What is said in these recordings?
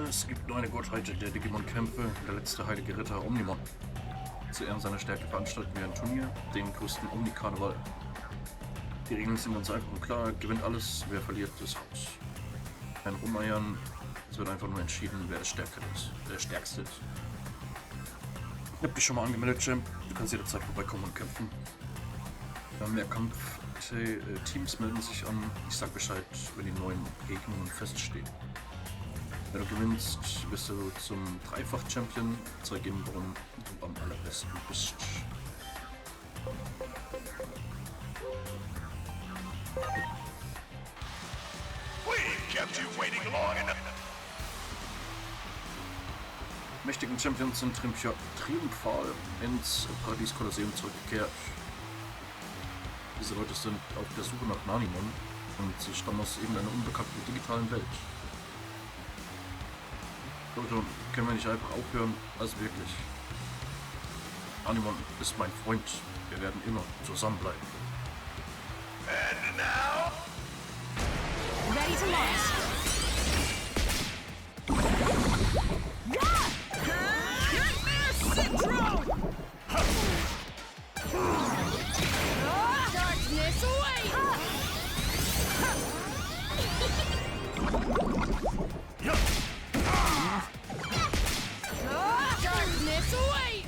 Es gibt nur eine Gottheit der Digimon-Kämpfe, der letzte heilige Ritter Omnimon. Zu Ehren seiner Stärke veranstalten wir ein Turnier, den größten Omni-Karneval. Die Regeln sind ganz einfach und klar, gewinnt alles, wer verliert, ist raus. Kein Rumeiern, es wird einfach nur entschieden, wer der Stärkste ist. Ich hab dich schon mal angemeldet, Champ, du kannst jederzeit vorbeikommen und kämpfen. Wir haben mehr Kampfteams melden sich an, ich sag Bescheid, wenn die neuen Begegnungen feststehen. Wenn du gewinnst, bist du zum Dreifach-Champion, zeig ihm, warum du am allerbesten bist. Mächtigen Champions sind triumphal ins Paradies Kolosseum zurückgekehrt. Diese Leute sind auf der Suche nach Nanimon und sie stammen aus irgendeiner unbekannten digitalen Welt. Leute, können wir nicht einfach aufhören? Also wirklich. Nanimon ist mein Freund. Wir werden immer zusammenbleiben. And now? Ready to launch. Darkness away! Darkness away!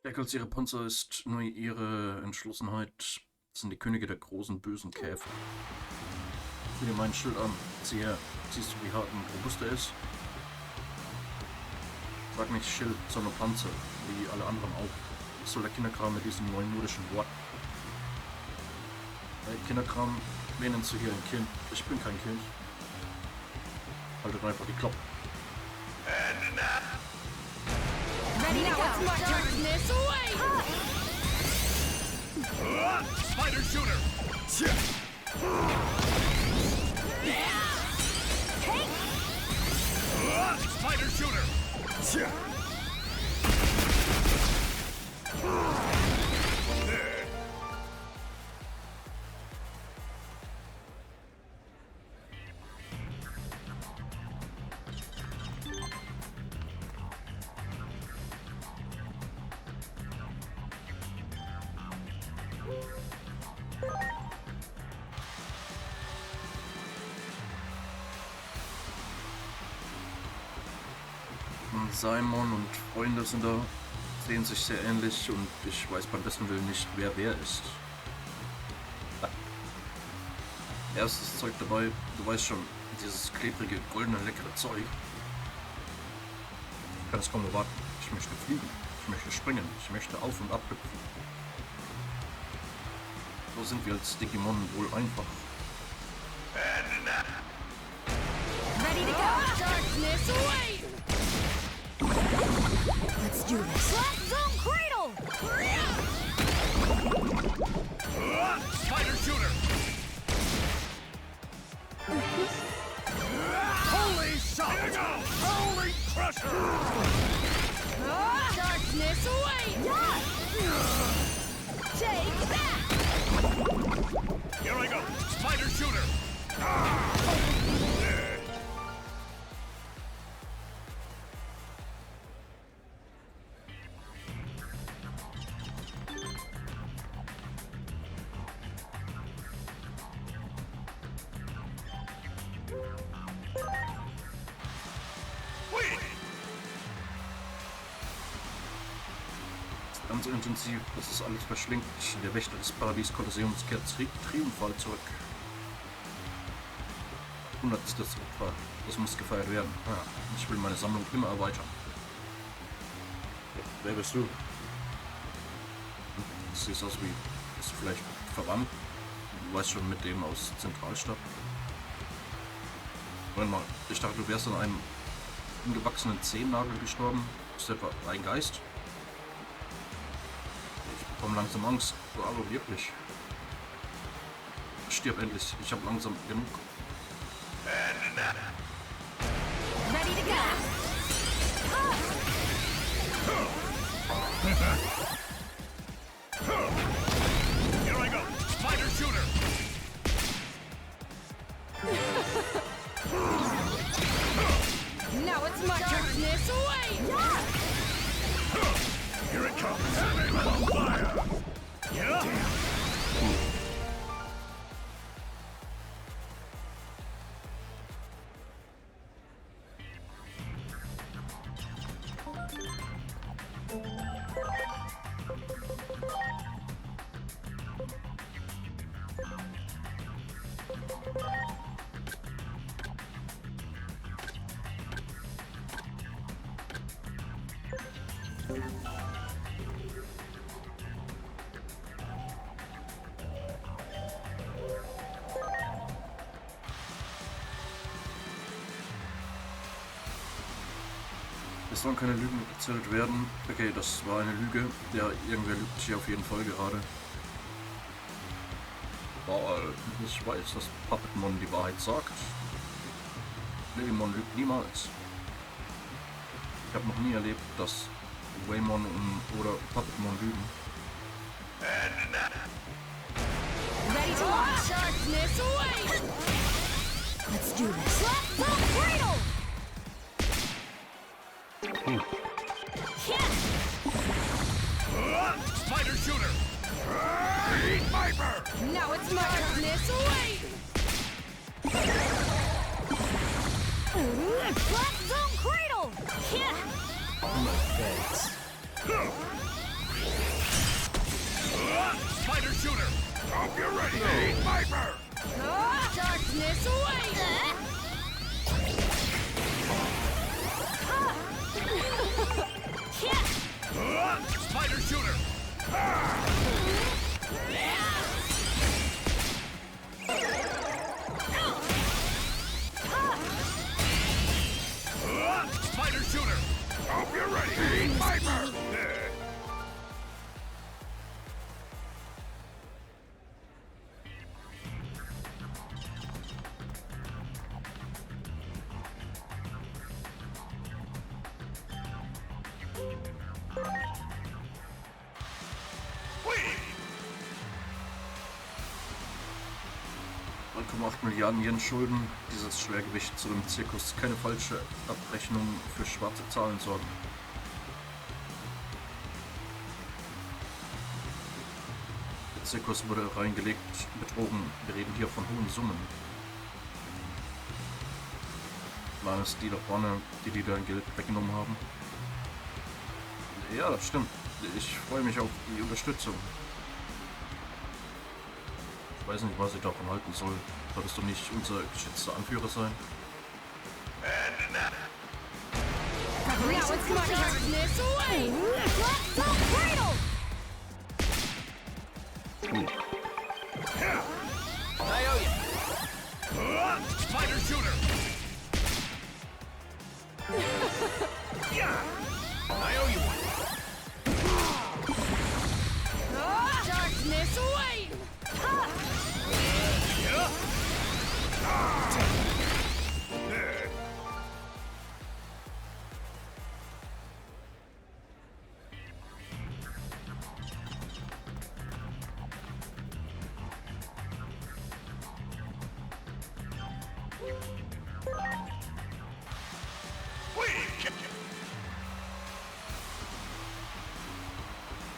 Stärker als ihre Panzer ist nur ihre Entschlossenheit. Das sind die Könige der großen, bösen Käfer. Sieh dir meinen Schild an. Sieh her. Siehst du, wie hart und robust er ist? Sag nicht Schild, sondern Panzer, wie alle anderen auch. Was soll der Kinderkram mit diesen neuen nordischen Worten? Hey, Kinderkram, wen nennst du hier ein Kind? Ich bin kein Kind. Haltet einfach die Klappe. Ready now, let's march darkness away! Spider shooter! Hey! Spider shooter! Simon und Freunde sind da, sehen sich sehr ähnlich und ich weiß beim besten Willen nicht, wer ist. Erstes Zeug dabei, du weißt schon, dieses klebrige, goldene, leckere Zeug. Ich kann es kaum erwarten. Ich möchte fliegen, ich möchte springen, ich möchte auf und ab hüpfen. So sind wir als Digimon wohl einfach. Ready to go! Darkness away! Let's do this. Black Zone Cradle! Spider shooter! Holy shot! Holy crusher! Darkness darkness away! Take that! Here I go. Spider shooter. Ganz intensiv, das ist alles verschlingt. Der Wächter des Paradies-Kolosseums kehrt triumphal zurück. 100. Opfer. Das muss gefeiert werden. Ja, ich will meine Sammlung immer erweitern. Wer bist du? Du siehst aus wie... Bist du vielleicht verwandt? Du weißt schon mit dem aus Zentralstadt. Moment mal, ich dachte, du wärst an einem ungewachsenen Zehennagel gestorben. Ist etwa ein Geist? Ich bekomme langsam Angst. Aber wirklich. Stirb endlich. Ich habe langsam genug. Ready to go! Here I go. Spider shooter. Now it's my darkness away! Here it comes. On fire. Yeah. Es sollen keine Lügen erzählt werden. Okay, das war eine Lüge. Der irgendwer lügt hier auf jeden Fall gerade. Boah, ich weiß, dass Puppetmon die Wahrheit sagt. Livimon lügt niemals. Ich habe noch nie erlebt, dass Waymon oder Puppetmon lügen. Ready to launch! Darkness away! Let's do this. Slap cradle! Spider shooter. Eat Viper. Now it's my darkness away! Flat zone cradle! Yeah! Spider shooter. Hope you're ready. Eat Viper. Darkness away! Spider shooter. Spider shooter. Hope you're ready. Eat Viper. Milliarden Yen Schulden, dieses Schwergewicht zu dem Zirkus, keine falsche Abrechnung für schwarze Zahlen sorgen. Der Zirkus wurde reingelegt, betrogen, wir reden hier von hohen Summen. Waren es die da vorne, die dein Geld weggenommen haben? Ja, das stimmt. Ich freue mich auf die Unterstützung. Ich weiß nicht, was ich davon halten soll. Solltest du nicht unser geschätzter Anführer sein? Now it's my darkness away! Flat zone cradle! I owe you. Spider shooter. I owe you one. Darkness away!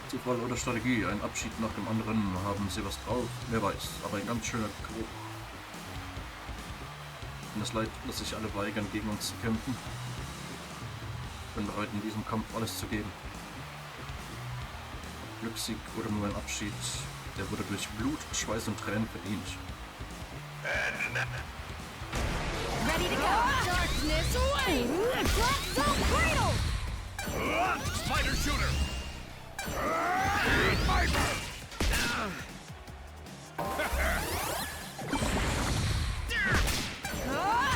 Zufall oder Strategie, ein Abschied nach dem anderen, haben sie was drauf? Wer weiß, aber ein ganz schöner Geruch. Und es leid, dass sich alle weigern, gegen uns zu kämpfen. Ich bin bereit, in diesem Kampf alles zu geben. Glückssieg oder nur ein Abschied, der wurde durch Blut, Schweiß und Tränen verdient. Ready to go! Darkness away! Let's go cradle! Spider shooter! Viper!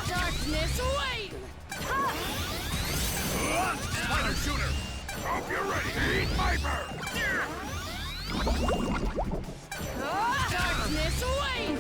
Darkness away! Spider shooter! Hope you're ready! Eat Viper! Darkness away!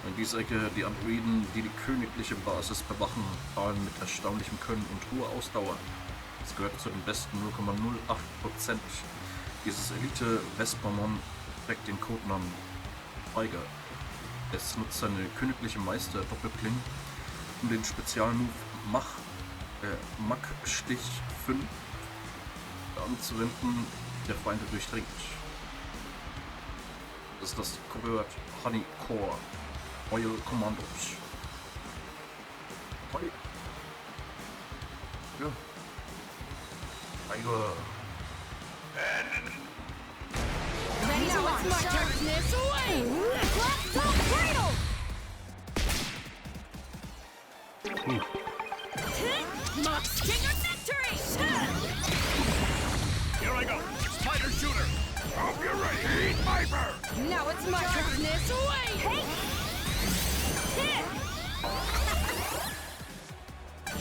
In dieser Ecke die Androiden, die die königliche Basis bewachen, prahlen mit erstaunlichem Können und hoher Ausdauer. Es gehört zu den besten 0,08%. Dieses Elite-Vespermon trägt den Codenamen Tiger. Es nutzt seine königliche Meister-Doppelkling, um den Spezialmove Mack-Stich 5 anzuwenden, der Feinde durchdringt. Das ist das Covert Honey Core Oil Commandos. Honey. Ja. Tiger. Ready to watch darkness away! Let's go cradle! Mock Stinger victory! Here I go! Spider shooter! Hope you're ready! Eat Viper! Now it's my darkness away! Hey! Hit!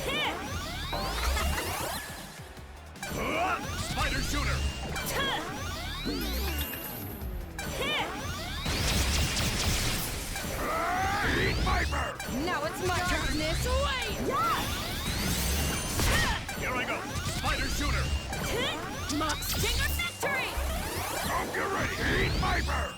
Hit! Spider shooter! Hit! Eat Viper! Now it's my darkness away! Here I go! Spider shooter! Mock Stinger victory! Hope you're ready! Eat Viper!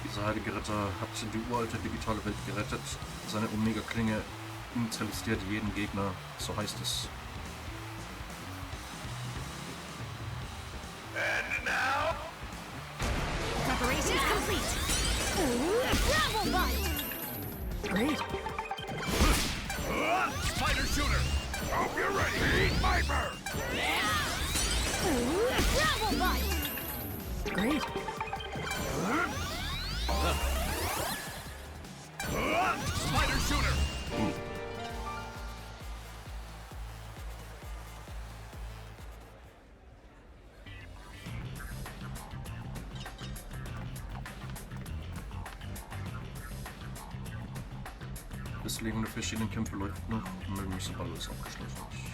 Dieser heilige Ritter hat die uralte digitale Welt gerettet. Seine Omega-Klinge intellistiert jeden Gegner, so heißt es. And now? Preparations complete! Gravel bite! Great! Spider shooter! Hope you're ready! Eat Viper! Gravel bite! Great! Spider shooter! Das Leben der verschiedenen Kämpfe läuft noch und mögen mich sobald alles abgeschlossen ist.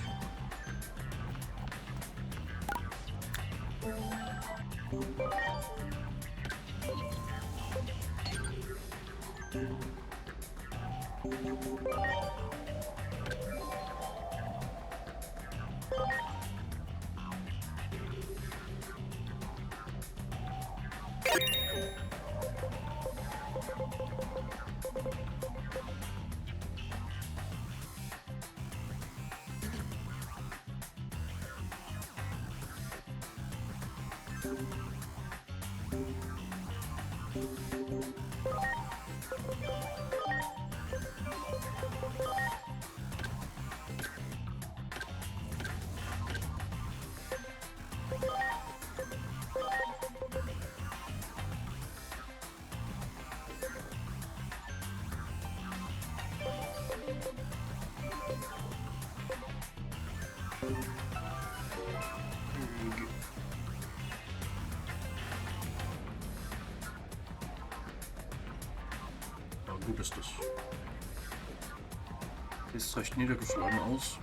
lustig. Ist recht niedergeschlagen aus.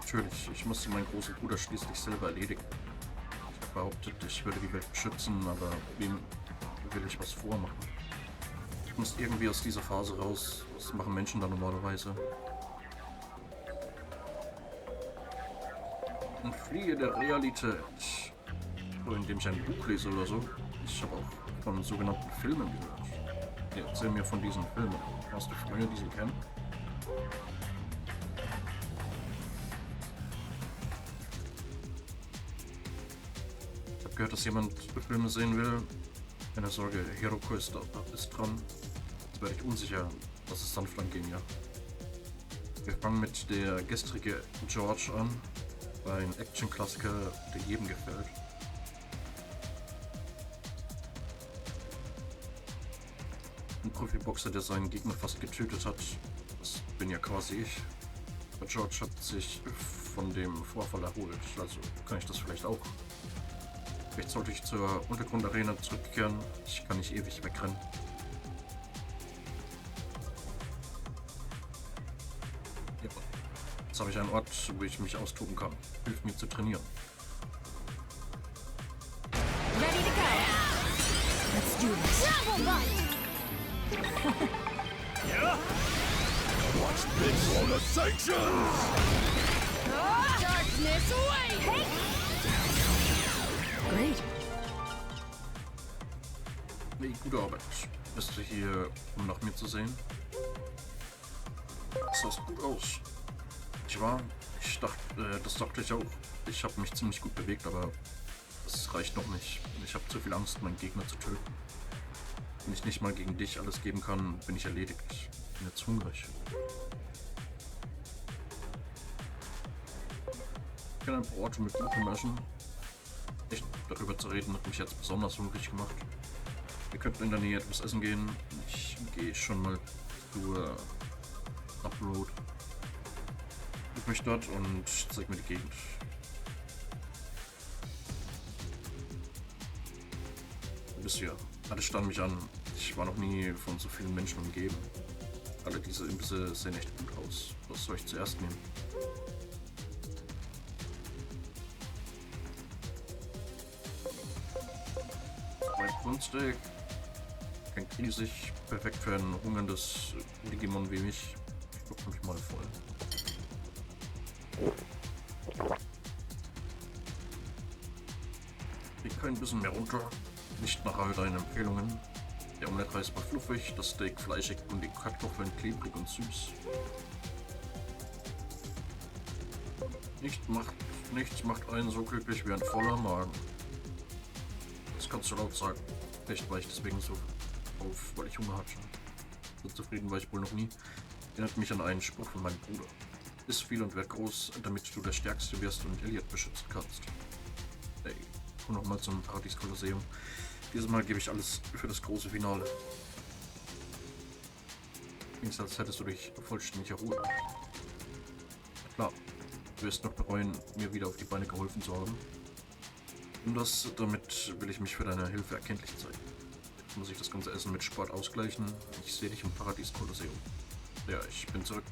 Natürlich, ich musste meinen großen Bruder schließlich selber erledigen. Ich habe behauptet, ich würde die Welt beschützen, aber wem will ich was vormachen? Ich muss irgendwie aus dieser Phase raus. Was machen Menschen da normalerweise? Und fliehe der Realität. Oder indem ich ein Buch lese oder so. Ich habe auch von sogenannten Filmen gehört. Ja, erzähl mir von diesen Filmen. Hast du Freunde, die sie kennen? Ich habe gehört, dass jemand Filme sehen will. Keine Sorge, Hiroko ist dran. Jetzt werde ich unsicher, was es sanft angehen, ja. Wir fangen mit der gestrige George an. Ein Action-Klassiker, der jedem gefällt. Ein Profiboxer, der seinen Gegner fast getötet hat. Das bin ja quasi ich. Aber George hat sich von dem Vorfall erholt, also kann ich das vielleicht auch. Vielleicht sollte ich zur Untergrundarena zurückkehren. Ich kann nicht ewig wegrennen. Ja. Jetzt habe ich einen Ort, wo ich mich austoben kann. Hilft mir zu trainieren. Ready to go. Let's do this. Travel bite. Yeah? Watch this for the sanctions! Darkness away. Hey. Great. Nee, gute Arbeit. Bist du hier, um nach mir zu sehen? Das sah gut aus. Das dachte ich auch. Ich habe mich ziemlich gut bewegt, aber das reicht noch nicht. Ich habe zu viel Angst, meinen Gegner zu töten. Wenn ich nicht mal gegen dich alles geben kann, bin ich erledigt. Ich bin jetzt hungrig. Ich kann ein paar Orte mit Buchen löschen. Echt, darüber zu reden hat mich jetzt besonders hungrig gemacht. Wir könnten in der Nähe etwas essen gehen. Ich gehe schon mal zur Upload. Ruf mich dort und zeig mir die Gegend. Du bist hier. Alle starren mich an. Ich war noch nie von so vielen Menschen umgeben. Alle diese Imbisse sehen echt gut aus. Was soll ich zuerst nehmen? Mein Grundsteak. Klingt riesig. Perfekt für ein hungerndes Digimon wie mich. Ich guck mich mal voll. Ich kann ein bisschen mehr runter. Nicht nach all deinen Empfehlungen. Der Omelette-Reis war fluffig, das Steak fleischig und die Kartoffeln klebrig und süß. Nichts macht einen so glücklich wie ein voller Magen. Das kannst du laut sagen. Vielleicht war ich deswegen so auf, weil ich Hunger hatte. So zufrieden war ich wohl noch nie. Erinnert mich an einen Spruch von meinem Bruder. Iss viel und werd groß, damit du der Stärkste wirst und Elliot beschützen kannst. Ey, komm nochmal zum Paradies-Kolosseum. Dieses Mal gebe ich alles für das große Finale. Klingt, als hättest du dich vollständig erholt. Klar, du wirst noch bereuen, mir wieder auf die Beine geholfen zu haben. Und damit will ich mich für deine Hilfe erkenntlich zeigen. Jetzt muss ich das ganze Essen mit Sport ausgleichen. Ich sehe dich im Paradies-Kolosseum. Ja, ich bin zurück.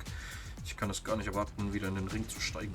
Ich kann es gar nicht erwarten, wieder in den Ring zu steigen.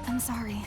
I'm sorry.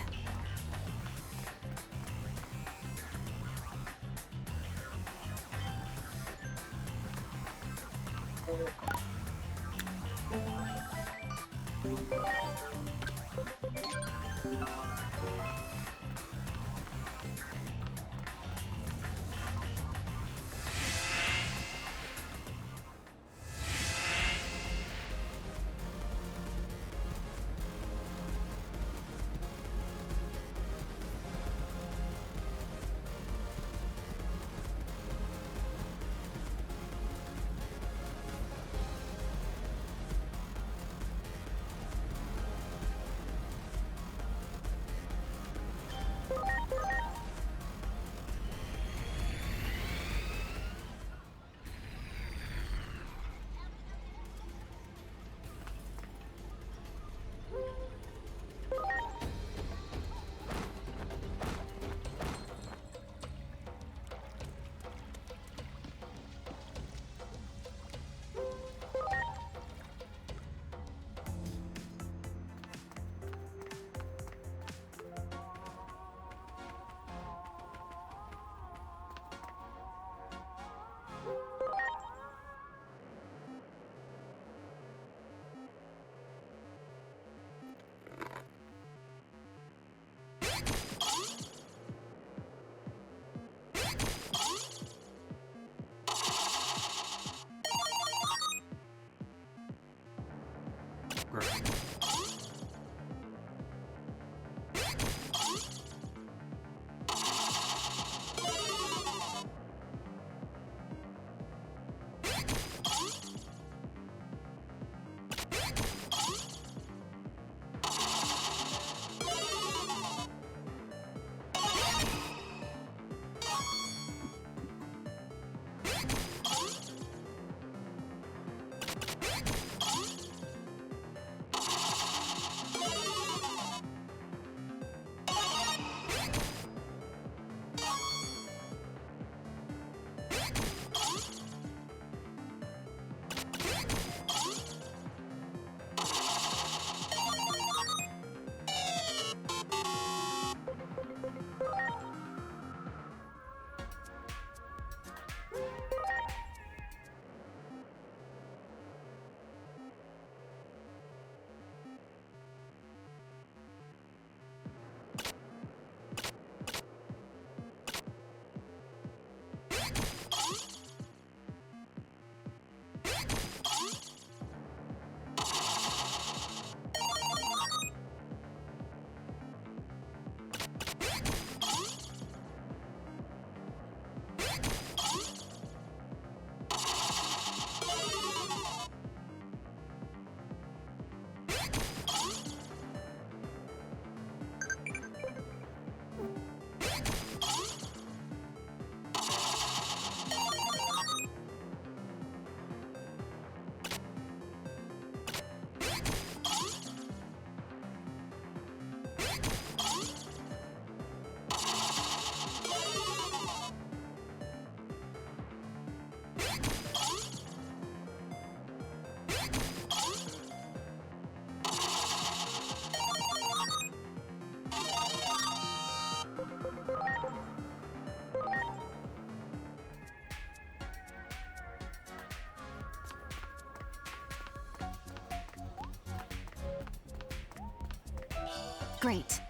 Great.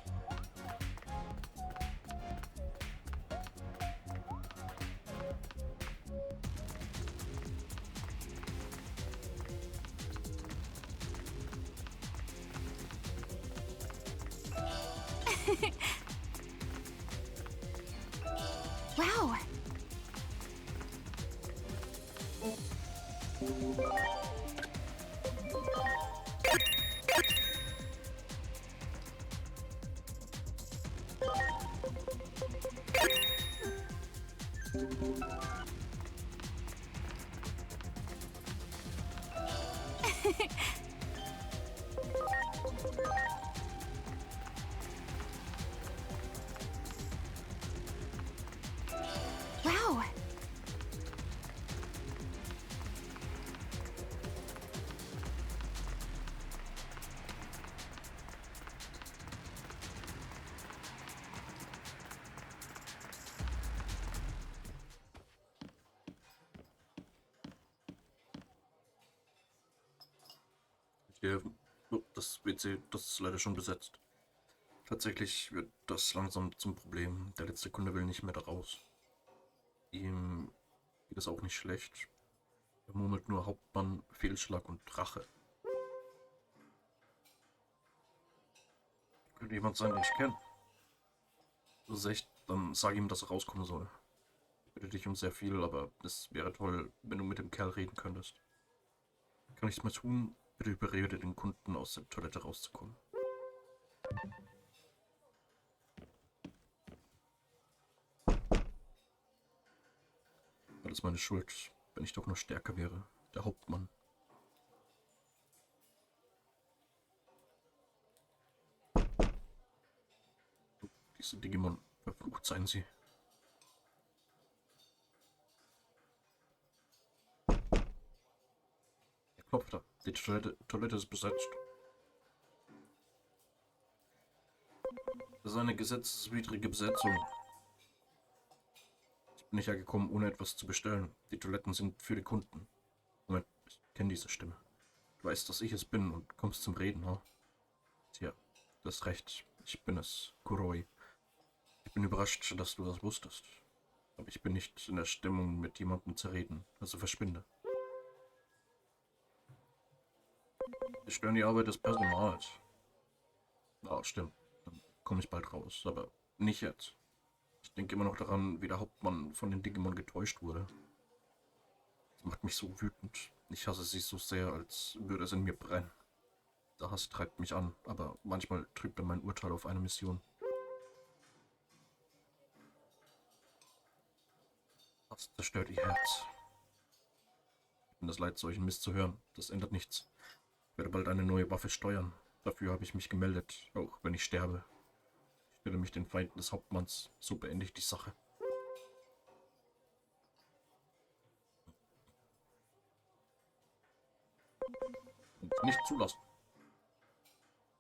Wow. Wow. Hier, oh, das WC, das ist leider schon besetzt. Tatsächlich wird das langsam zum Problem. Der letzte Kunde will nicht mehr da raus. Ihm geht es auch nicht schlecht. Er murmelt nur Hauptmann, Fehlschlag und Rache. Könnte jemand sein, den ich kenne. Du ist echt, dann sag ihm, dass er rauskommen soll. Ich bitte dich um sehr viel, aber es wäre toll, wenn du mit dem Kerl reden könntest. Kann nichts mehr tun? Bitte überrede den Kunden, aus der Toilette rauszukommen. Alles meine Schuld, wenn ich doch nur stärker wäre. Der Hauptmann. Diese Digimon, verflucht seien sie. Er klopft da. Die Toilette ist besetzt. Das ist eine gesetzeswidrige Besetzung. Ich bin nicht hergekommen, ohne etwas zu bestellen. Die Toiletten sind für die Kunden. Moment, ich kenne diese Stimme. Du weißt, dass ich es bin und kommst zum Reden, ha? Tja, du hast recht. Ich bin es, Kuroi. Ich bin überrascht, dass du das wusstest. Aber ich bin nicht in der Stimmung, mit jemandem zu reden. Also verschwinde. Wir stören die Arbeit des Personals. Ah, stimmt. Dann komme ich bald raus, aber nicht jetzt. Ich denke immer noch daran, wie der Hauptmann von den Digimon getäuscht wurde. Das macht mich so wütend. Ich hasse sie so sehr, als würde es in mir brennen. Der Hass treibt mich an, aber manchmal trübt er mein Urteil auf eine Mission. Hass zerstört ihr Herz. Ich bin das leid, solchen Mist zu hören. Das ändert nichts. Ich werde bald eine neue Waffe steuern. Dafür habe ich mich gemeldet, auch wenn ich sterbe. Ich stelle mich den Feinden des Hauptmanns. So beende ich die Sache. Und nicht zulassen.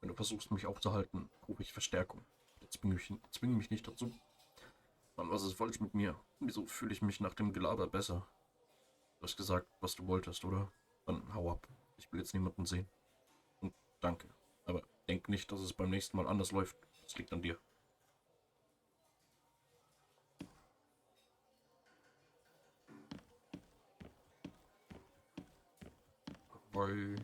Wenn du versuchst, mich aufzuhalten, rufe ich Verstärkung. Zwing mich nicht dazu. Mann, was ist falsch mit mir? Wieso fühle ich mich nach dem Gelaber besser? Du hast gesagt, was du wolltest, oder? Dann hau ab. Ich will jetzt niemanden sehen. Und danke. Aber denk nicht, dass es beim nächsten Mal anders läuft. Es liegt an dir. Bye.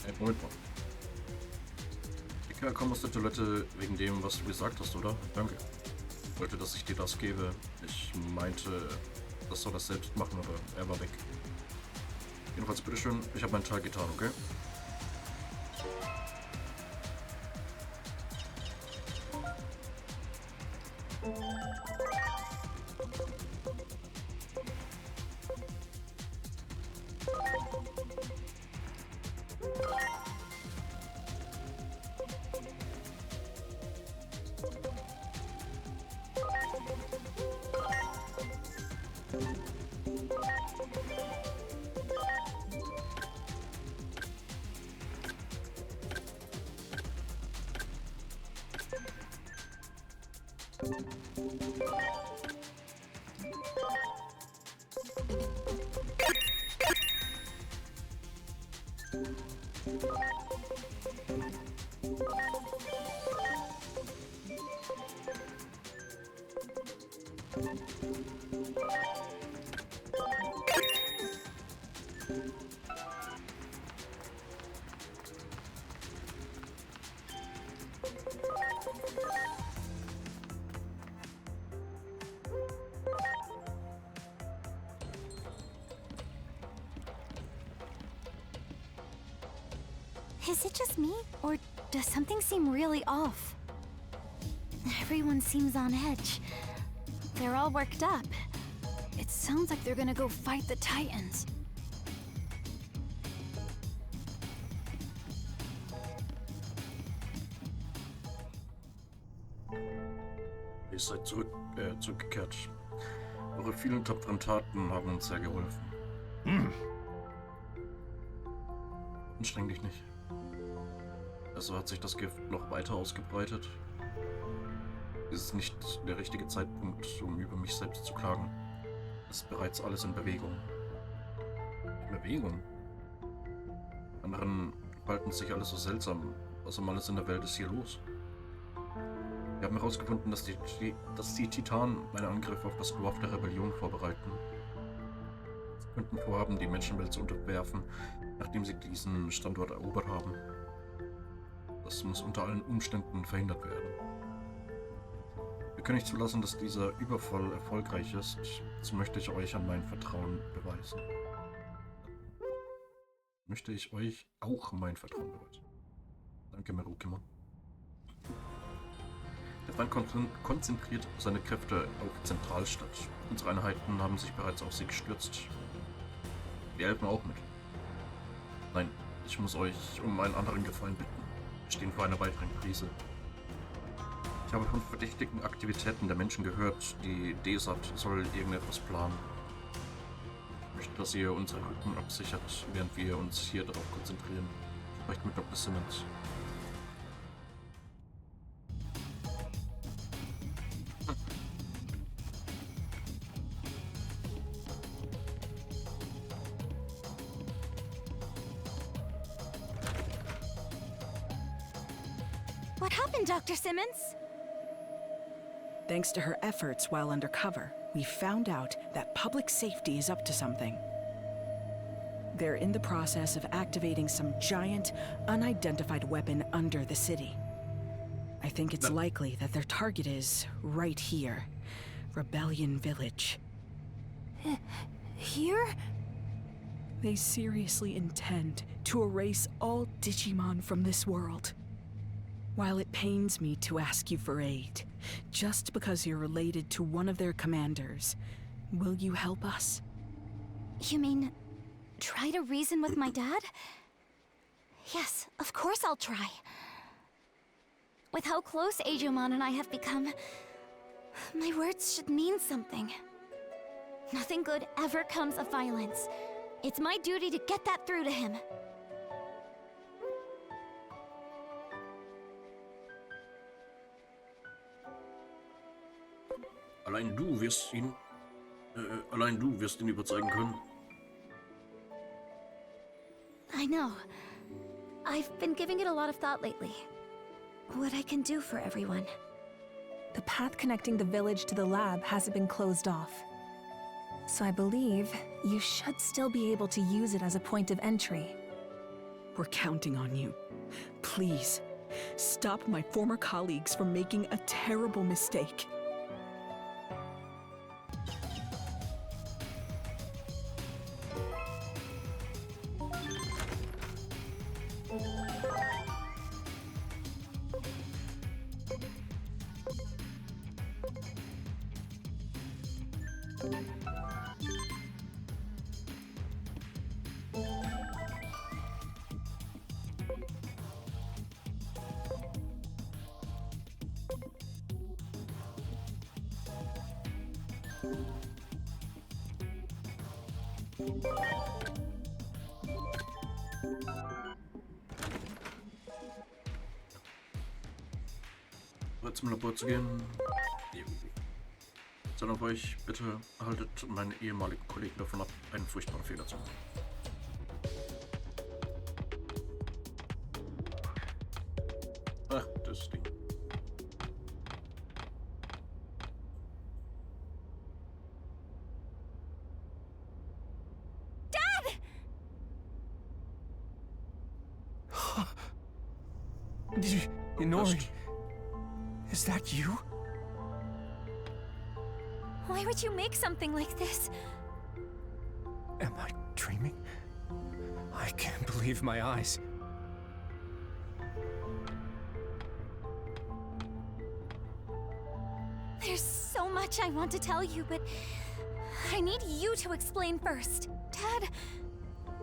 Hey, Moment mal. Der Kerl kommt aus der Toilette wegen dem, was du gesagt hast, oder? Danke. Ich wollte, dass ich dir das gebe. Ich meinte, das soll das selbst machen, aber er war weg. Jedenfalls, bitteschön, ich habe meinen Teil getan, okay? Is it just me, or does something seem really off? Everyone seems on edge. They're all worked up. It sounds like they're gonna go fight the Titans. Ihr seid zurückgekehrt. Eure vielen tapferen Taten haben uns sehr geholfen. Anstreng dich nicht. Also hat sich das Gift noch weiter ausgebreitet. Es ist nicht der richtige Zeitpunkt, um über mich selbst zu klagen. Es ist bereits alles in Bewegung. In Bewegung? Anderen verhalten sich alles so seltsam. Was um alles in der Welt ist hier los? Wir haben herausgefunden, dass die Titanen einen Angriff auf das Dorf der Rebellion vorbereiten. Sie könnten vorhaben, die Menschenwelt zu unterwerfen, nachdem sie diesen Standort erobert haben. Das muss unter allen Umständen verhindert werden. Wir können nicht zulassen, dass dieser Überfall erfolgreich ist. So möchte ich euch an mein Vertrauen beweisen. Möchte ich euch auch mein Vertrauen beweisen. Danke, Merukimon. Der Feind konzentriert seine Kräfte auf Zentralstadt. Unsere Einheiten haben sich bereits auf sie gestürzt. Wir helfen auch mit. Nein, ich muss euch um einen anderen Gefallen bitten. Wir stehen vor einer weiteren Krise. Ich habe von verdächtigen Aktivitäten der Menschen gehört. Die DESAT soll irgendetwas planen. Ich möchte, dass ihr unsere Rücken absichert, während wir uns hier darauf konzentrieren. Sprecht mit Dr. Simmons. What happened, Dr. Simmons? Thanks to her efforts while undercover, we found out that public safety is up to something. They're in the process of activating some giant, unidentified weapon under the city. I think it's likely that their target is right here, Rebellion Village. Here? They seriously intend to erase all Digimon from this world. While it pains me to ask you for aid, just because you're related to one of their commanders, will you help us? You mean, try to reason with my dad? Yes, of course I'll try. With how close Agumon and I have become, my words should mean something. Nothing good ever comes of violence. It's my duty to get that through to him. Allein du wirst ihn überzeugen können. I know. I've been giving it a lot of thought lately. What I can do for everyone. The path connecting the village to the lab hasn't been closed off. So I believe you should still be able to use it as a point of entry. We're counting on you. Please, stop my former colleagues from making a terrible mistake. Bereit zum Labor zu gehen? Sondern auf euch, bitte haltet meinen ehemaligen Kollegen davon ab, einen furchtbaren Fehler zu machen. Inori, is that you? Why would you make something like this? Am I dreaming? I can't believe my eyes. There's so much I want to tell you, but I need you to explain first. Dad,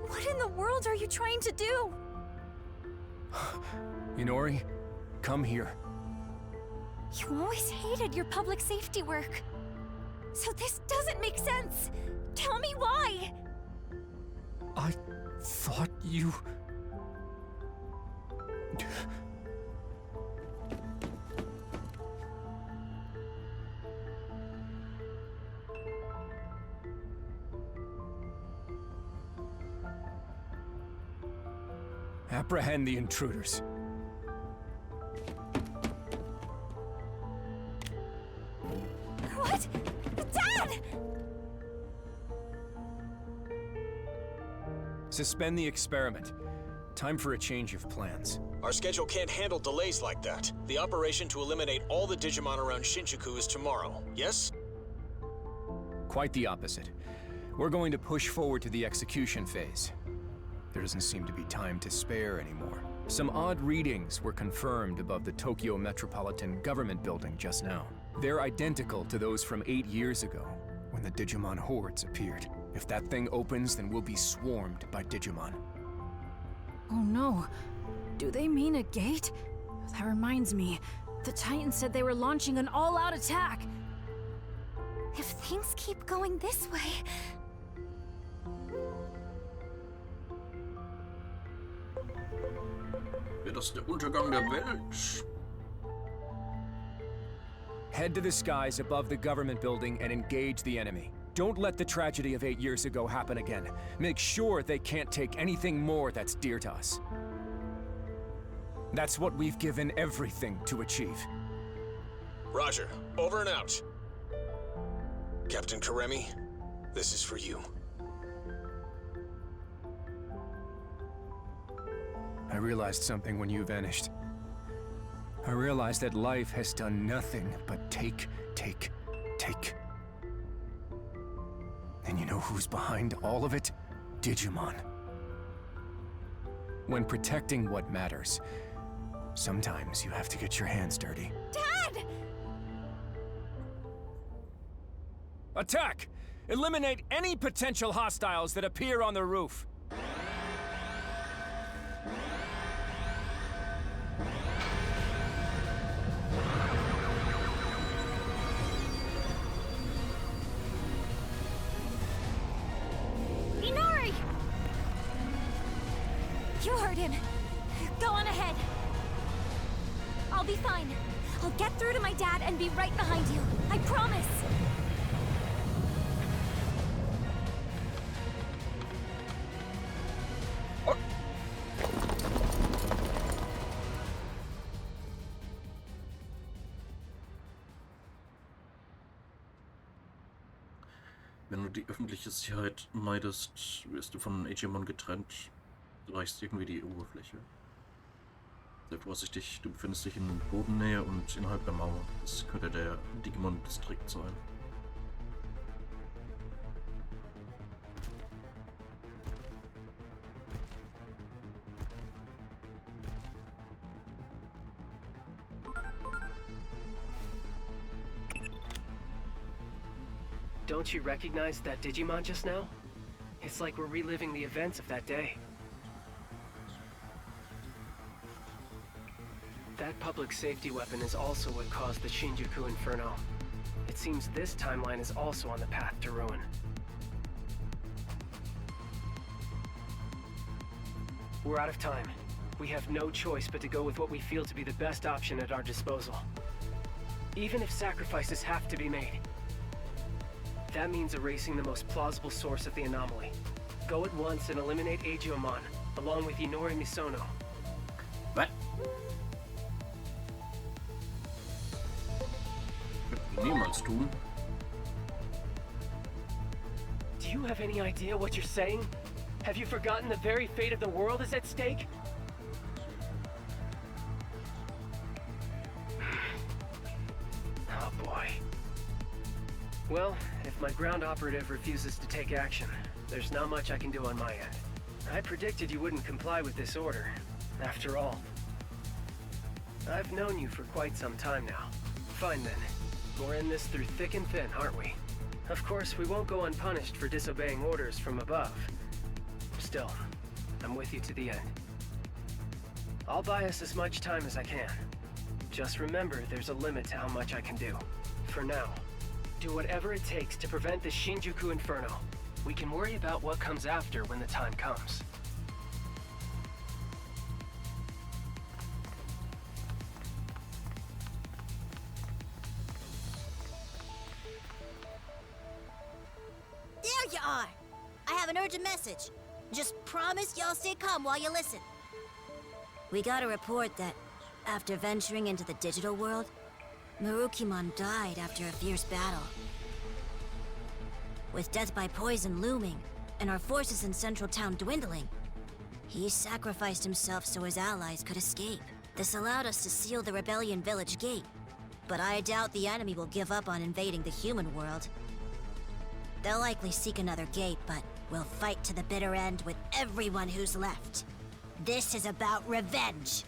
what in the world are you trying to do? Inori, come here. You always hated your public safety work. So this doesn't make sense. Tell me why. I thought you... Apprehend the intruders. What? Dad! Suspend the experiment. Time for a change of plans. Our schedule can't handle delays like that. The operation to eliminate all the Digimon around Shinjuku is tomorrow, yes? Quite the opposite. We're going to push forward to the execution phase. There doesn't seem to be time to spare anymore. Some odd readings were confirmed above the Tokyo Metropolitan Government building just now. They're identical to those from 8 years ago, when the Digimon hordes appeared. If that thing opens, then we'll be swarmed by Digimon. Oh no. Do they mean a gate? That reminds me. The Titans said they were launching an all-out attack. If things keep going this way... Wird das der Untergang der Welt? Head to the skies above the government building and engage the enemy. Don't let the tragedy of 8 years ago happen again. Make sure they can't take anything more that's dear to us. That's what we've given everything to achieve. Roger. Over and out. Captain Karemi, this is for you. I realized something when you vanished. I realized that life has done nothing but take. And you know who's behind all of it? Digimon. When protecting what matters, sometimes you have to get your hands dirty. Dad! Attack! Eliminate any potential hostiles that appear on the roof. Inori! You heard him. Go on ahead. I'll be fine. I'll get through to my dad and be right behind you. I promise. Wenn du die öffentliche Sicherheit meidest, wirst du von Digimon getrennt. Du reichst irgendwie die Oberfläche. Sei vorsichtig, du befindest dich in Bodennähe und innerhalb der Mauer. Das könnte der Digimon-Distrikt sein. Don't you recognize that Digimon just now? It's like we're reliving the events of that day. That public safety weapon is also what caused the Shinjuku Inferno. It seems this timeline is also on the path to ruin. We're out of time. We have no choice but to go with what we feel to be the best option at our disposal. Even if sacrifices have to be made. That means erasing the most plausible source of the anomaly. Go at once and eliminate Agumon, along with Inori Misono. Was? Wird niemals tun. Do you have any idea what you're saying? Have you forgotten the very fate of the world is at stake? Well, if my ground operative refuses to take action, there's not much I can do on my end. I predicted you wouldn't comply with this order. After all, I've known you for quite some time now. Fine then. We're in this through thick and thin, aren't we? Of course, we won't go unpunished for disobeying orders from above. Still, I'm with you to the end. I'll buy us as much time as I can. Just remember, there's a limit to how much I can do. For now, do whatever it takes to prevent the Shinjuku Inferno. We can worry about what comes after when the time comes. There you are! I have an urgent message. Just promise y'all stay calm while you listen. We got a report that, after venturing into the digital world, Marukimon died after a fierce battle. With death by poison looming, and our forces in Central Town dwindling, he sacrificed himself so his allies could escape. This allowed us to seal the Rebellion Village gate, but I doubt the enemy will give up on invading the human world. They'll likely seek another gate, but we'll fight to the bitter end with everyone who's left. This is about revenge!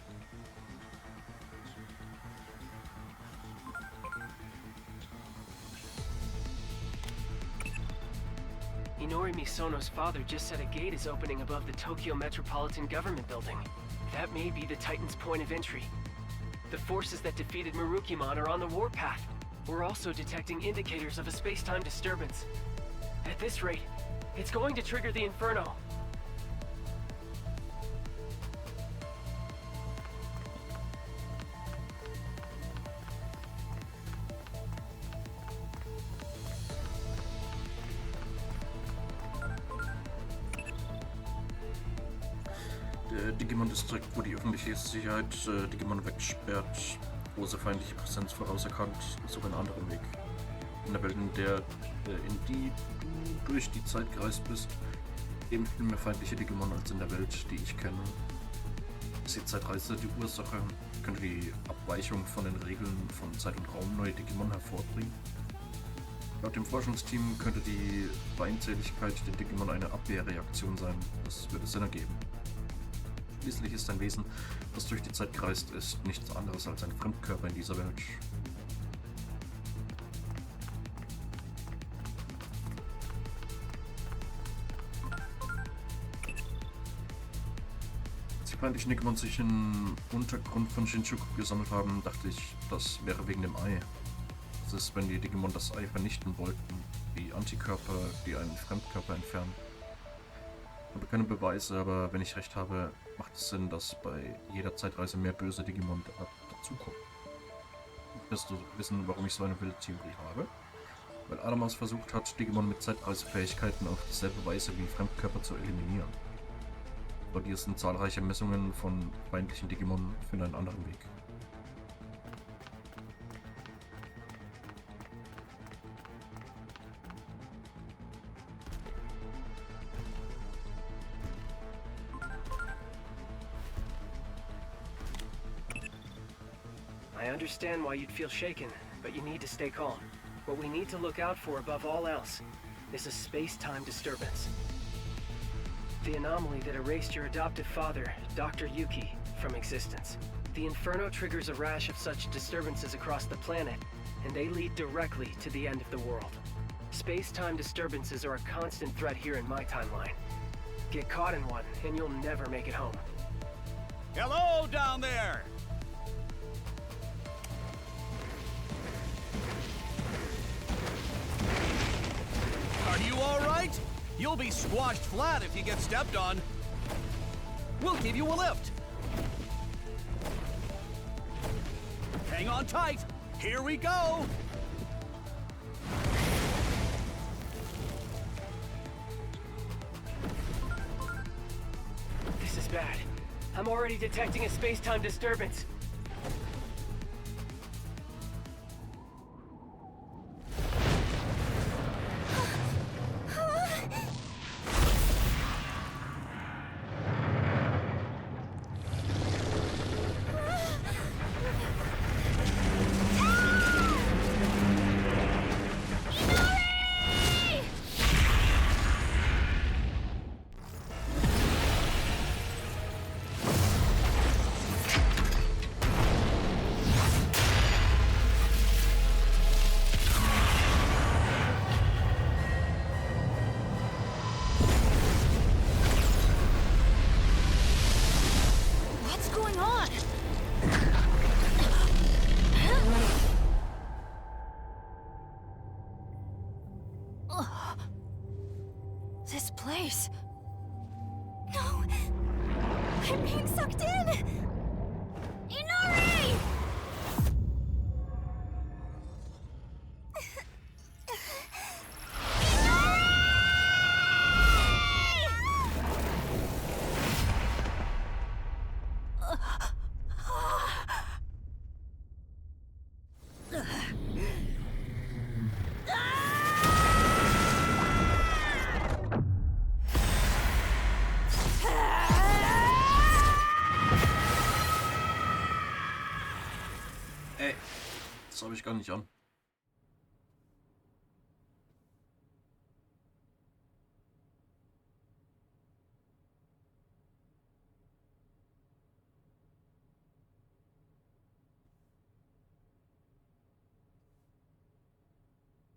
Inori Misono's father just said a gate is opening above the Tokyo Metropolitan Government Building. That may be the Titan's point of entry. The forces that defeated Marukimon are on the warpath. We're also detecting indicators of a space-time disturbance. At this rate, it's going to trigger the Inferno. Der Digimon-Distrikt, wo die öffentliche Sicherheit Digimon wegsperrt, große feindliche Präsenz vorauserkannt, sogar einen anderen Weg. In der Welt, in die du durch die Zeit gereist bist, eben viel mehr feindliche Digimon als in der Welt, die ich kenne. Ist die Zeitreise die Ursache? Könnte die Abweichung von den Regeln von Zeit und Raum neue Digimon hervorbringen? Laut dem Forschungsteam könnte die Feindseligkeit der Digimon eine Abwehrreaktion sein. Das würde Sinn ergeben. Schließlich ist ein Wesen, das durch die Zeit gereist ist, nichts anderes als ein Fremdkörper in dieser Welt. Als die feindlichen Digimon sich im Untergrund von Shinjuku gesammelt haben, dachte ich, das wäre wegen dem Ei. Das ist, wenn die Digimon das Ei vernichten wollten, wie Antikörper, die einen Fremdkörper entfernen. Ich habe keine Beweise, aber wenn ich recht habe, macht es Sinn, dass bei jeder Zeitreise mehr böse Digimon dazukommen. Willst du wissen, warum ich so eine wilde Theorie habe? Weil Adamos versucht hat, Digimon mit Zeitreisefähigkeiten auf dieselbe Weise wie Fremdkörper zu eliminieren. Aber hier sind zahlreiche Messungen von feindlichen Digimon für einen anderen Weg. I understand why you'd feel shaken, but you need to stay calm. What we need to look out for above all else is a space-time disturbance. The anomaly that erased your adoptive father, Dr. Yuki, from existence. The Inferno triggers a rash of such disturbances across the planet, and they lead directly to the end of the world. Space-time disturbances are a constant threat here in my timeline. Get caught in one, and you'll never make it home. Hello down there! Are you all right? You'll be squashed flat if you get stepped on. We'll give you a lift. Hang on tight. Here we go. This is bad. I'm already detecting a space-time disturbance. Inori! place. No! I'm being sucked in! Inari! Ey, das habe ich gar nicht an.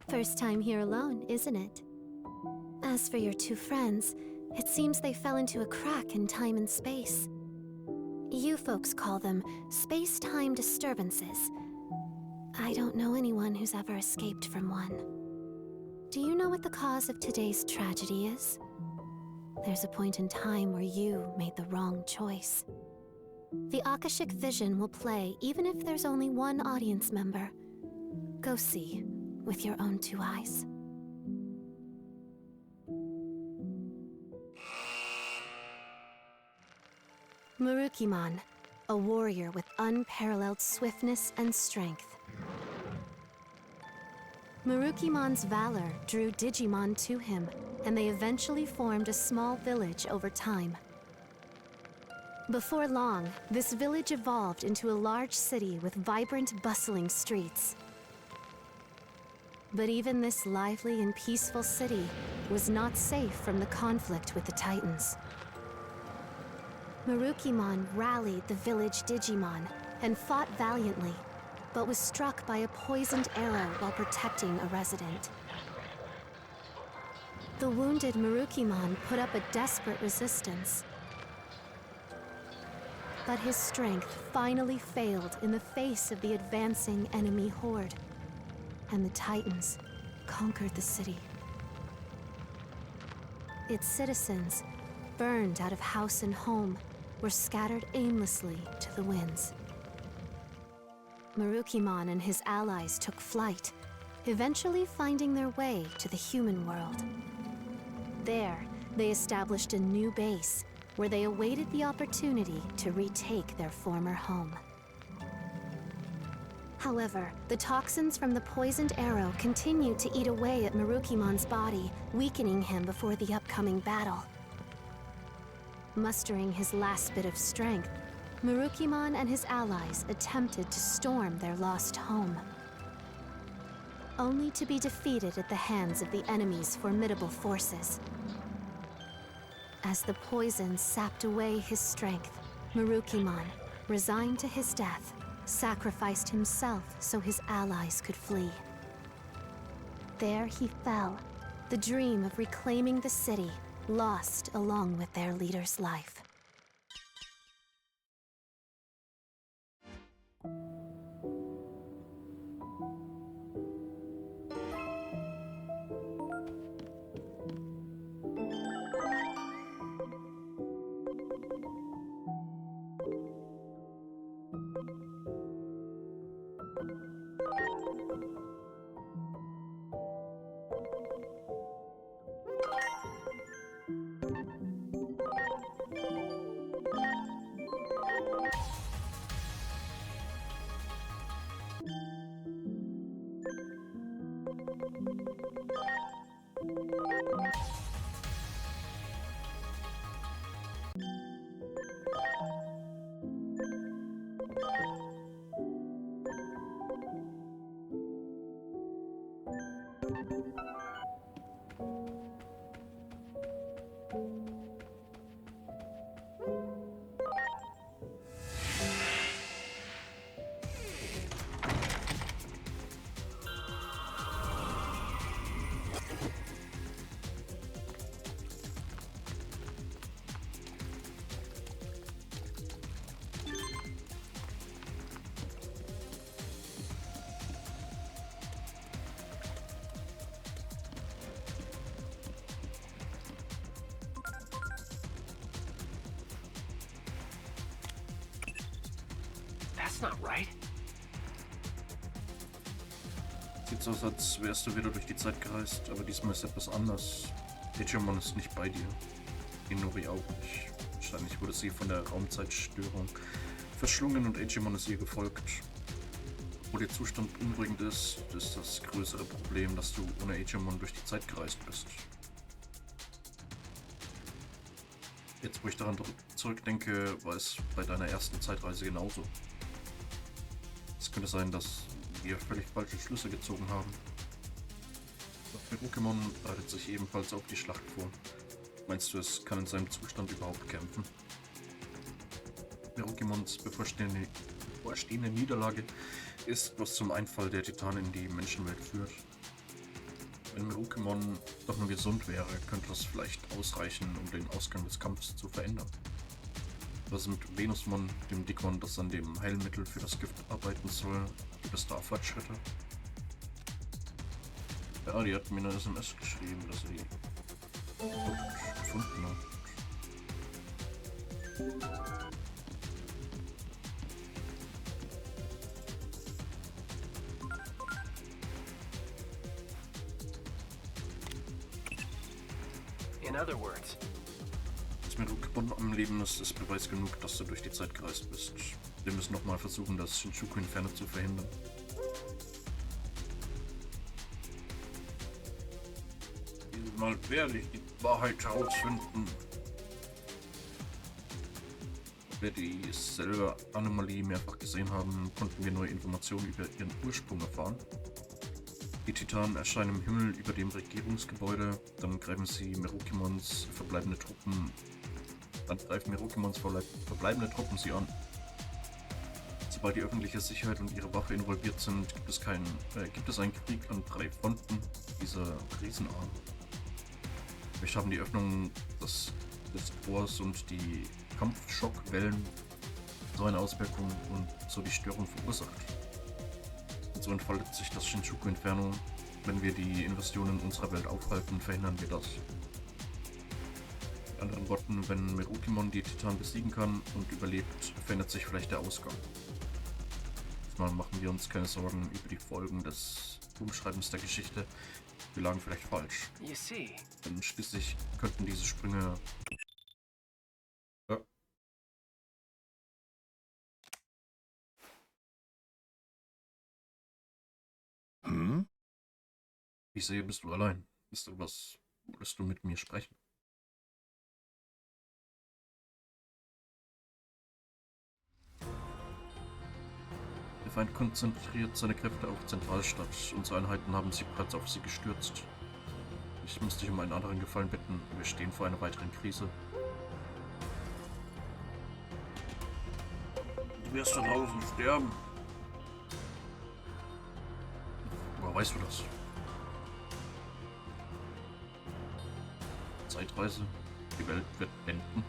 First time here alone, isn't it? As for your two friends, it seems they fell into a crack in time and space. You folks call them space-time disturbances. I don't know anyone who's ever escaped from one. Do you know what the cause of today's tragedy is? There's a point in time where you made the wrong choice. The Akashic Vision will play even if there's only one audience member. Go see with your own two eyes. Murukimon, a warrior with unparalleled swiftness and strength. Murukimon's valor drew Digimon to him, and they eventually formed a small village over time. Before long, this village evolved into a large city with vibrant, bustling streets. But even this lively and peaceful city was not safe from the conflict with the Titans. Murukimon rallied the village Digimon and fought valiantly, but was struck by a poisoned arrow while protecting a resident. The wounded Murukimon put up a desperate resistance. But his strength finally failed in the face of the advancing enemy horde, and the Titans conquered the city. Its citizens, burned out of house and home, were scattered aimlessly to the winds. Murukimon and his allies took flight, eventually finding their way to the human world. There, they established a new base, where they awaited the opportunity to retake their former home. However, the toxins from the poisoned arrow continued to eat away at Murukimon's body, weakening him before the upcoming battle. Mustering his last bit of strength, Murukimon and his allies attempted to storm their lost home, only to be defeated at the hands of the enemy's formidable forces. As the poison sapped away his strength, Murukimon, resigned to his death, sacrificed himself so his allies could flee. There he fell, the dream of reclaiming the city lost along with their leader's life. That's not right. Sieht so aus, als wärst du wieder durch die Zeit gereist, aber diesmal ist etwas anders. Digimon ist nicht bei dir. Inori auch nicht. Wahrscheinlich wurde sie von der Raumzeitstörung verschlungen und Digimon ist ihr gefolgt. Obwohl ihr Zustand unruhigend ist das größere Problem, dass du ohne Digimon durch die Zeit gereist bist. Jetzt, wo ich daran zurückdenke, war es bei deiner ersten Zeitreise genauso. Es könnte sein, dass wir völlig falsche Schlüsse gezogen haben. Doch Pokémon bereitet sich ebenfalls auf die Schlacht vor. Meinst du, es kann in seinem Zustand überhaupt kämpfen? Pokémons bevorstehende Niederlage ist, was zum Einfall der Titanen in die Menschenwelt führt. Wenn Pokémon doch nur gesund wäre, könnte das vielleicht ausreichen, um den Ausgang des Kampfes zu verändern. Was mit Venusmon, dem Digimon, das an dem Heilmittel für das Gift arbeiten soll, gibt es da Fortschritte? Ja, die hat mir eine SMS geschrieben, dass sie gefunden hat. In other words, Dass Pokémon am Leben ist Beweis genug, dass du durch die Zeit gereist bist. Wir müssen nochmal versuchen, das Shinjuku-Inferno zu verhindern. Mal werde ich die Wahrheit herausfinden. Da wir dieselbe Anomalie mehrfach gesehen haben, konnten wir neue Informationen über ihren Ursprung erfahren. Die Titanen erscheinen im Himmel über dem Regierungsgebäude, dann greifen sie Merokimons verbleibende Truppen. Verbleibende Truppen sie an. Sobald die öffentliche Sicherheit und ihre Waffe involviert sind, gibt es einen Krieg an 3 Fronten dieser Riesenarm. Vielleicht haben die Öffnungen des Rohrs und die Kampfschockwellen so eine Auswirkung und so die Störung verursacht. Und so entfaltet sich das Shinjuku-Inferno. Wenn wir die Invasionen unserer Welt aufhalten, verhindern wir das. Mit anderen Worten, wenn Merokimon die Titanen besiegen kann und überlebt, verändert sich vielleicht der Ausgang. Diesmal machen wir uns keine Sorgen über die Folgen des Umschreibens der Geschichte. Wir lagen vielleicht falsch. you see, Denn schließlich könnten diese Sprünge... Ja. Hm? Ich sehe, bist du allein. Wolltest du mit mir sprechen? Der Feind konzentriert seine Kräfte auf Zentralstadt. Unsere Einheiten haben sich bereits auf sie gestürzt. Ich muss dich um einen anderen Gefallen bitten. Wir stehen vor einer weiteren Krise. Du wirst da draußen sterben. Woher weißt du das? Zeitreise. Die Welt wird enden.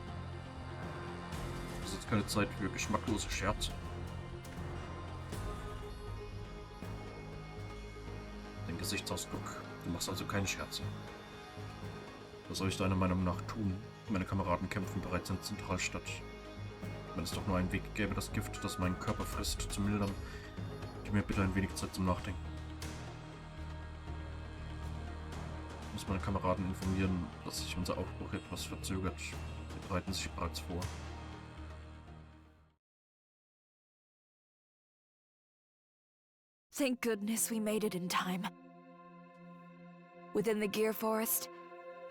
Es ist jetzt keine Zeit für geschmacklose Scherze. Den Gesichtsausdruck. Du machst also keine Scherze. Was soll ich deiner Meinung nach tun? Meine Kameraden kämpfen bereits in Zentralstadt. Wenn es doch nur einen Weg gäbe, das Gift, das meinen Körper frisst, zu mildern, gib mir bitte ein wenig Zeit zum Nachdenken. Ich muss meine Kameraden informieren, dass sich unser Aufbruch etwas verzögert. Sie bereiten sich bereits vor. Thank goodness we made it in time. Within the Gear Forest,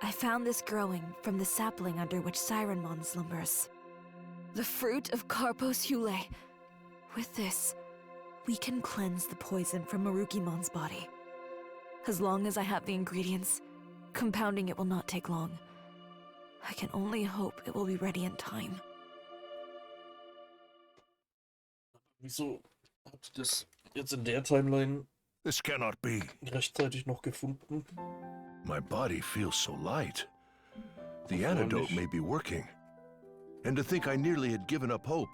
I found this growing from the sapling under which Sirenmon slumbers. The fruit of Carpos Hule. With this, we can cleanse the poison from Marukimon's body. As long as I have the ingredients, compounding it will not take long. I can only hope it will be ready in time. Wieso habt ihr das jetzt in der Timeline This cannot be. rechtzeitig noch gefunden? My body feels so light. The antidote may be working. And to think I nearly had given up hope.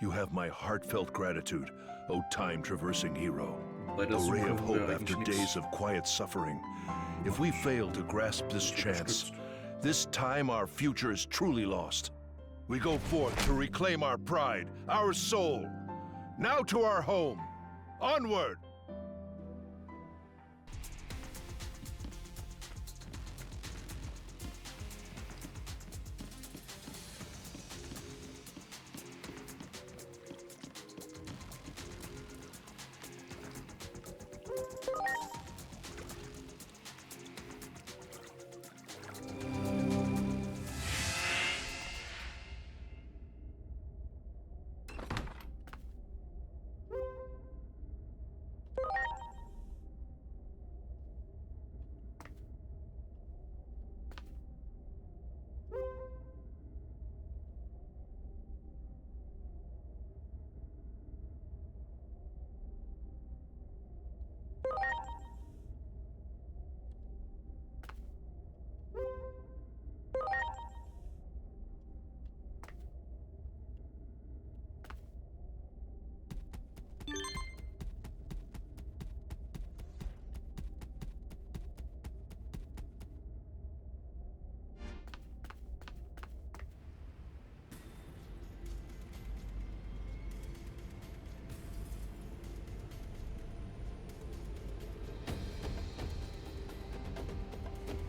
You have my heartfelt gratitude, O time-traversing hero. Bei der A ray Suche of haben hope wir after eigentlich days nichts of quiet suffering. If we fail to grasp this chance, gestützt. this time our future is truly lost. We go forth to reclaim our pride, our soul. Now to our home. Onward!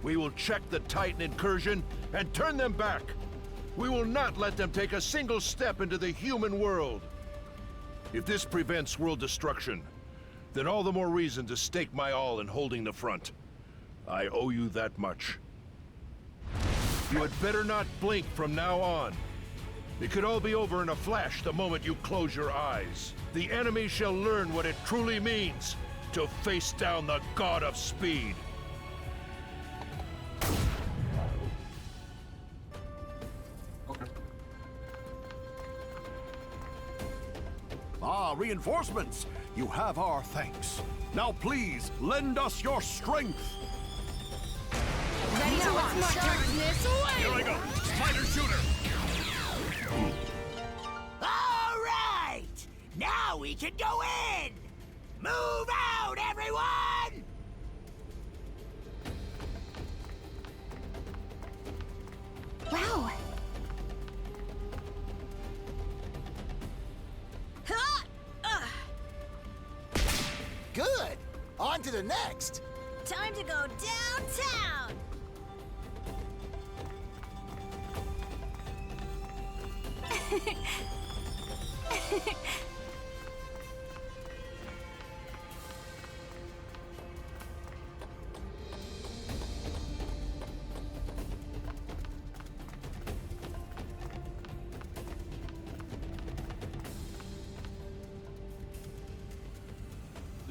We will check the Titan incursion and turn them back. We will not let them take a single step into the human world. If this prevents world destruction, then all the more reason to stake my all in holding the front. I owe you that much. You had better not blink from now on. It could all be over in a flash the moment you close your eyes. The enemy shall learn what it truly means to face down the god of speed. Ah, reinforcements! You have our thanks. Now please, lend us your strength! Ready to launch. Darkness away! Here I go! Spider shooter! All right! Now we can go in! Move out, everyone! Wow. Good! On to the next! Time to go downtown!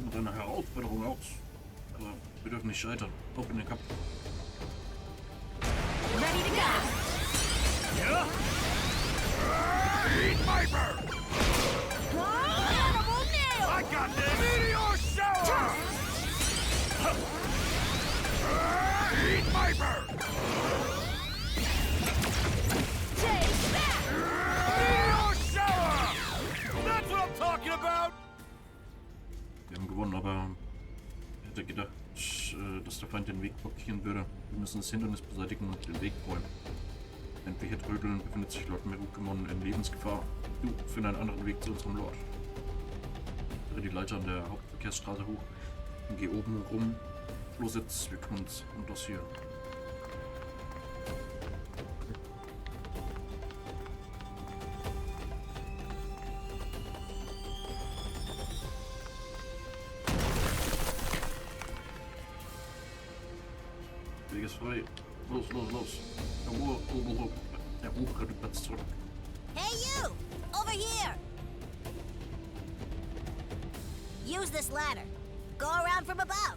Noch eine Herausforderung aus. Aber wir dürfen nicht scheitern. Auf in den Kampf. Ready to go! Yeah? Eat Viper! Animal nail! I got this! Meteor shower! Eat Viper! Take that! Meteor shower! That's what I'm talking about! Wir haben gewonnen, aber ich hätte gedacht, dass der Feind den Weg blockieren würde. Wir müssen das Hindernis beseitigen und den Weg räumen. Während wir hier trödeln, befindet sich Lord Merukemon in Lebensgefahr. Du, finde einen anderen Weg zu unserem Lord. Dreh die Leiter an der Hauptverkehrsstraße hoch und geh oben rum. Los jetzt, wir kümmern uns um das hier. Weg ist frei. Los, los, los. Der obere Platz zurück. Hey you! Over here! Use this ladder. Go around from above.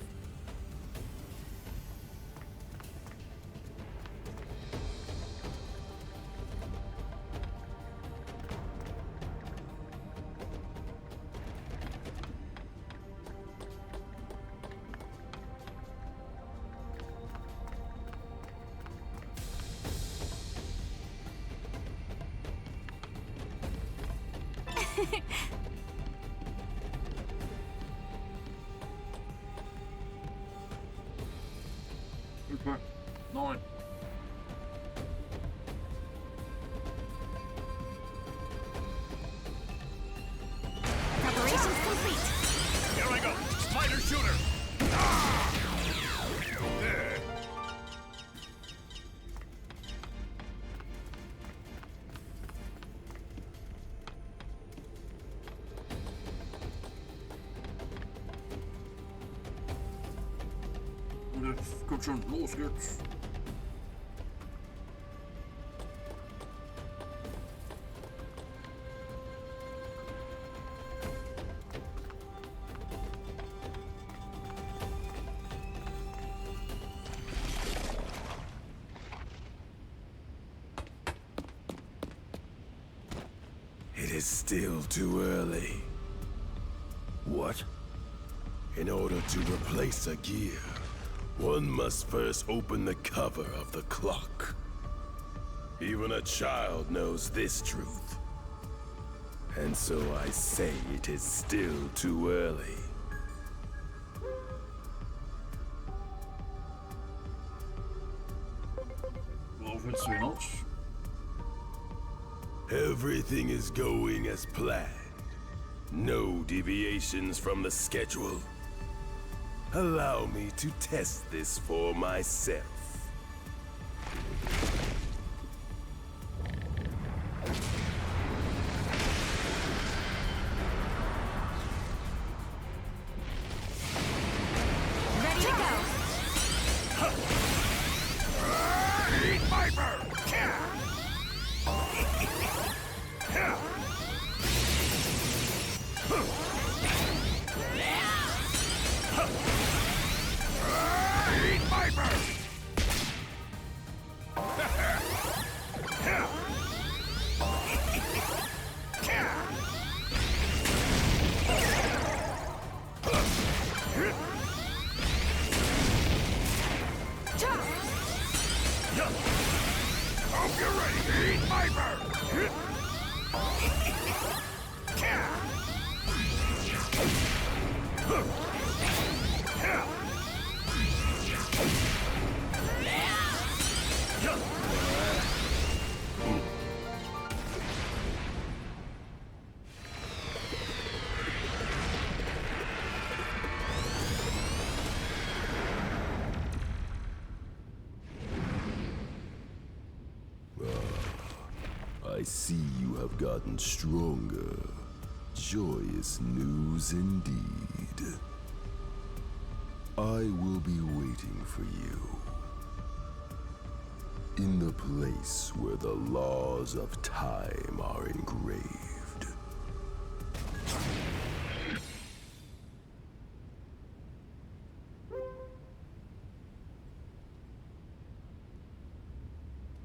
Super. 9. Sharpshooter! Ah! There. Jetzt kommt schon, los geht's. It is still too early. What? In order to replace a gear, one must first open the cover of the clock. Even a child knows this truth. And so I say it is still too early. Worauf willst du hinaus? Everything is going as planned. No deviations from the schedule. Allow me to test this for myself. Ready to go. Eat Viper! Eat Viper! Hope you're ready. Eat Viper! I see you have gotten stronger. Joyous news indeed. I will be waiting for you. In the place where the laws of time are engraved.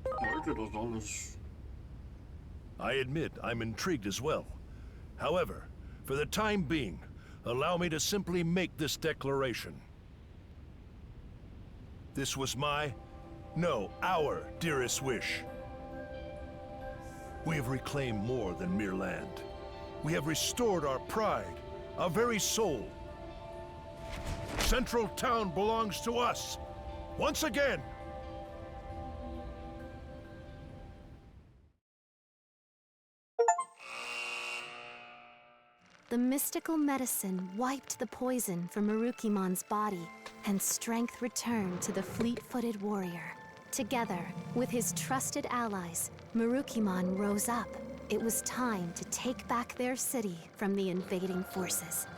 Wollte das alles? I admit I'm intrigued as well. However, for the time being, allow me to simply make this declaration. This was our dearest wish. We have reclaimed more than mere land. We have restored our pride, our very soul. Central Town belongs to us, once again. The mystical medicine wiped the poison from Marukimon's body, and strength returned to the fleet-footed warrior. Together, with his trusted allies, Marukimon rose up. It was time to take back their city from the invading forces.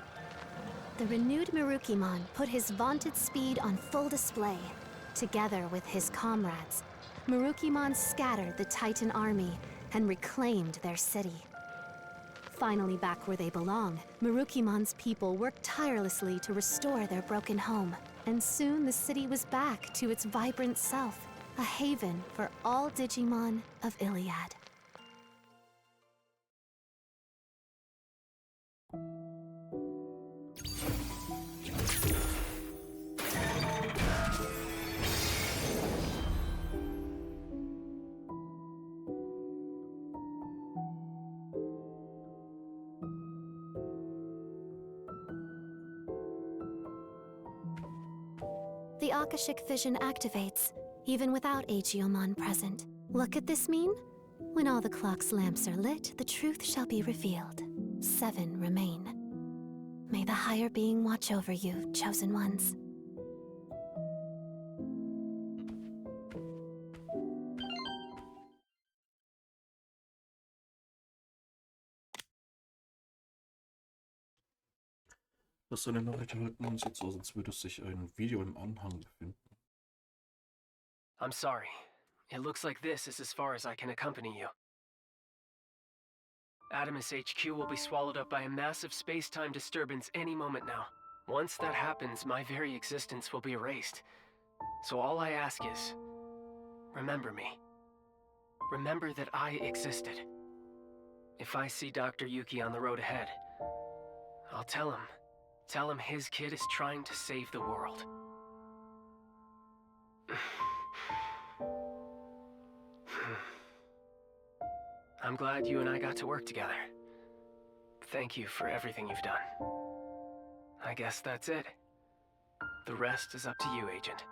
The renewed Marukimon put his vaunted speed on full display. Together with his comrades, Marukimon scattered the Titan army and reclaimed their city. Finally back where they belong, Marukimon's people worked tirelessly to restore their broken home. And soon the city was back to its vibrant self, a haven for all Digimon of Iliad. The Akashic vision activates, even without Aegeomon present. What could this mean? When all the clock's lamps are lit, the truth shall be revealed. 7 remain. May the higher being watch over you, chosen ones. Hast du eine Nachricht erhalten? Sieht so aus, als würde sich ein Video im Anhang befinden. I'm sorry. It looks like this is as far as I can accompany you. Adamus HQ will be swallowed up by a massive space-time disturbance any moment now. Once that happens, my very existence will be erased. So all I ask is, remember me. Remember that I existed. If I see Dr. Yuki on the road ahead, I'll tell him his kid is trying to save the world. I'm glad you and I got to work together. Thank you for everything you've done. I guess that's it. The rest is up to you, Agent.